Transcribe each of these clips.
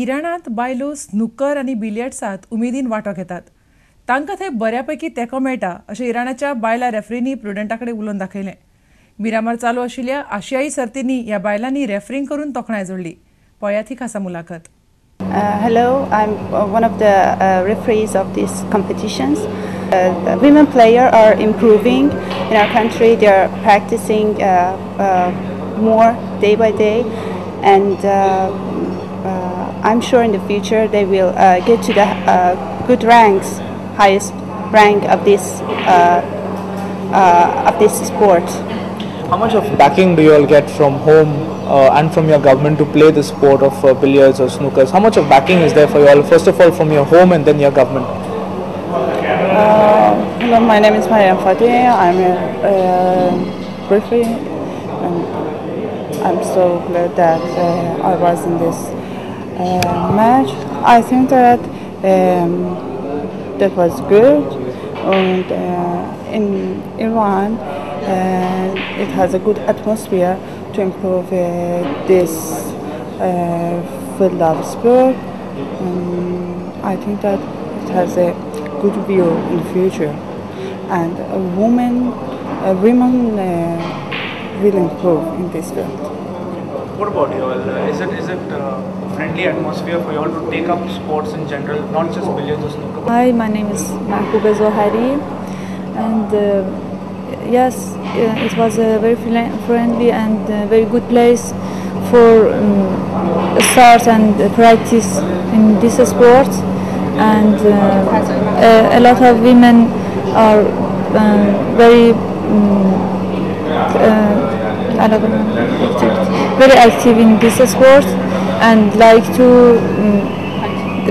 इराणांत बायलो स्नूकर आनी बिलियर्ड्सांत उमेदीन वांटो घेतात. तांकां थंय बऱ्यापैकी तेंको मेळटा अशें इराणाच्या बायलां रेफ्रींनी प्रुडंटा कडेन उलोवन दाखयलें. मिरामार चालू आशिल्ल्या आशियाई सर्तींनी ह्या बायलांनी रेफ्रींग करून तोखणाय जोडली. पळयात ही खासा मुलाखत. Hello, I'm one of the referees of these competitions. Women players are improving in our country. They are practicing more day by day, and I'm sure in the future they will get to the good ranks, highest rank of this sport. How much of backing do you all get from home and from your government to play the sport of billiards or snookers? How much of backing is there for you all? First of all, from your home and then your government. Hello, my name is Mariam Fateh. I'm a referee, and I'm so glad that I was in this match. I think that that was good, and in Iran it has a good atmosphere to improve this field of sport. I think that it has a good view in the future, and women will improve in this field. What about you all? Is it friendly atmosphere for you all to take up sports in general, not just billiards or snooker? Hi, my name is Mahbouba Zohari, and yes, it was a very friendly and very good place for start and practice in this sport, and a lot of women are very very active in this sport and like to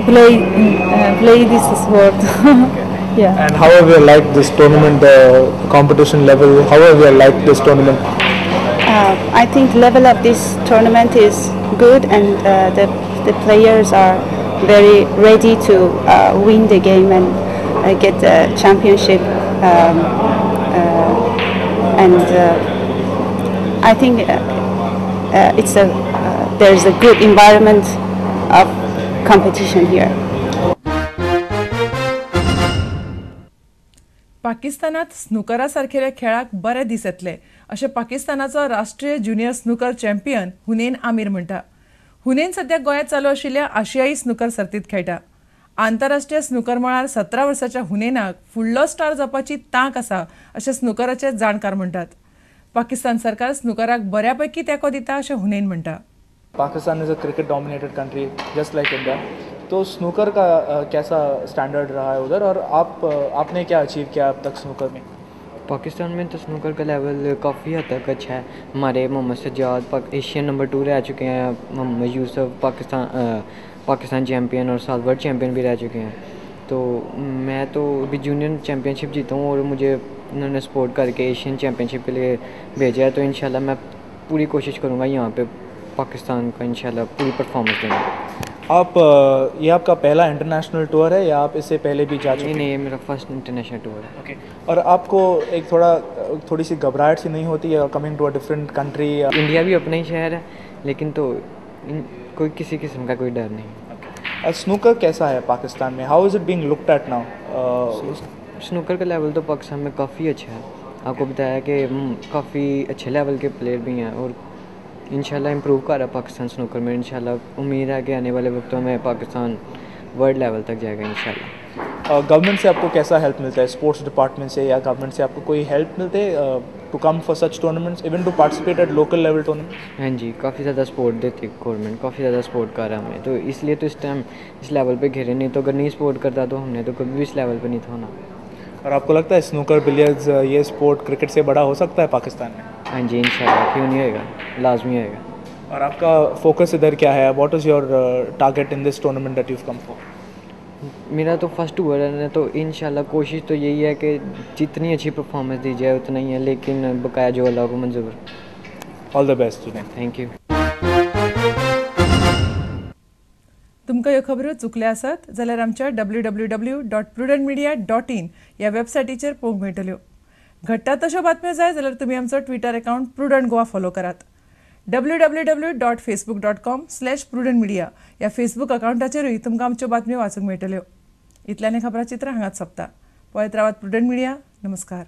play this sport. Yeah. And how have you liked this tournament, the competition level? How have you liked this tournament? I think level of this tournament is good, and the players are very ready to win the game and get the championship. And I think there is a good environment of competition here. पाकिस्तानात स्नूकरा सारखेल्या खेळाक बरे दीस येतले अशें पाकिस्तानाचो राष्ट्रीय junior snooker champion हुनैन Aamir म्हणटा. हुनैन सध्या गोंयांत चालू आशिल्ल्या आशियाई स्नूकर सर्तींत खेळटा. आंतरराष्ट्रीय स्नूकर मळार 17 वर्साच्या हुनैनाक फुडलो स्टार जावपाची तांक आसा अशें स्नूकराचे जाणकार म्हणटात. पाकिस्तान सरकार स्नूकराक बऱ्यापैकी तेंको दिता अशें हुनैन म्हणटा. Pakistan is a cricket dominated country just like India. तो स्नूकर का कैसा स्टैंडर्ड रहा है उधर, और आपने क्या अचीव किया अब तक स्नूकर में? पाकिस्तान में तो स्नूकर का लेवल काफ़ी हद तक अच्छा है. हमारे मोहम्मद सज्जाद एशियन नंबर 2 रह चुके हैं. मोहम्मद यूसुफ पाकिस्तान चैम्पियन और साथ वर्ल्ड चैम्पियन भी रह चुके हैं. तो मैं तो अभी जूनियर चैम्पियनशिप जीता हूँ और मुझे उन्होंने सपोर्ट करके एशियन चैम्पियनशिप के लिए भेजा है. तो इंशाल्लाह मैं पूरी कोशिश करूँगा यहाँ पे पाकिस्तान का इंशाल्लाह पूरी परफॉर्मेंस देंगे. आप ये आपका पहला इंटरनेशनल टूर है या आप इससे पहले भी जा चुके हैं? नहीं, ये मेरा फर्स्ट इंटरनेशनल टूर है. ओके. और आपको एक थोड़ी सी घबराहट सी नहीं होती है coming to a different country? India भी अपना ही शहर है, लेकिन तो कोई किसी किस्म का कोई डर नहीं. स्नूकर कैसा है पाकिस्तान में? How is it being looked at now? Snooker का लेवल तो पाकिस्तान में काफ़ी अच्छा है. आपको बताया कि काफ़ी अच्छे लेवल के प्लेयर भी हैं और इंशाल्लाह इम्प्रूव कर रहा है पाकिस्तान स्नूकर में. इंशाल्लाह उम्मीद है कि आने वाले वक्तों में पाकिस्तान वर्ल्ड लेवल तक जाएगा इंशाल्लाह. गवर्नमेंट से आपको कैसा हेल्प मिलता है? स्पोर्ट्स डिपार्टमेंट से या गवर्नमेंट से आपको कोई हेल्प मिलते है to come for such tournaments, even to participate at local level tournaments? हाँ जी, काफ़ी ज़्यादा सपोर्ट देती है गवर्नमेंट, काफ़ी ज़्यादा सपोर्ट कर रहा है हमें. तो इसलिए तो इस टाइम इस लेवल पे घेरे, नहीं तो अगर नहीं सपोर्ट करता तो हमने तो कभी भी इस लेवल पे नहीं था होना. और आपको लगता है स्नूकर बिलियर्ड्स ये स्पोर्ट क्रिकेट से बड़ा हो सकता है पाकिस्तान में? हाँ जी, इंशाल्लाह, क्यों नहीं होएगा, लाजमी होएगा. और आपका फोकस इधर क्या है? What is your target in this tournament that you have come for? मेरा तो फर्स्ट टूर है, तो इंशाल्लाह कोशिश तो यही है कि जितनी अच्छी परफॉर्मेंस दी जाए उतना ही है, लेकिन बकाया जो अल्लाह को मंजूर. All the best. Thank you. तुमकां ह्यो खबरो चुकल्या आसत जाल्यार आमच्या www.prudentmedia.in ह्या वेबसायटीचेर पळोवंक मेळटल्यो. घडटा तश्यो बातम्यो जाय जाल्यार तुमी आमचो Twitter account Prudent Goa follow करात. www.facebook.com/prudentmedia ह्या फेसबूक अकाउंटाचेरूय तुमकां आमच्यो बातम्यो वाचूंक मेळटल्यो. इतल्यान खबराचित्र हांगाच सोंपता. पळयत रावात प्रुडंट मिडिया. नमस्कार.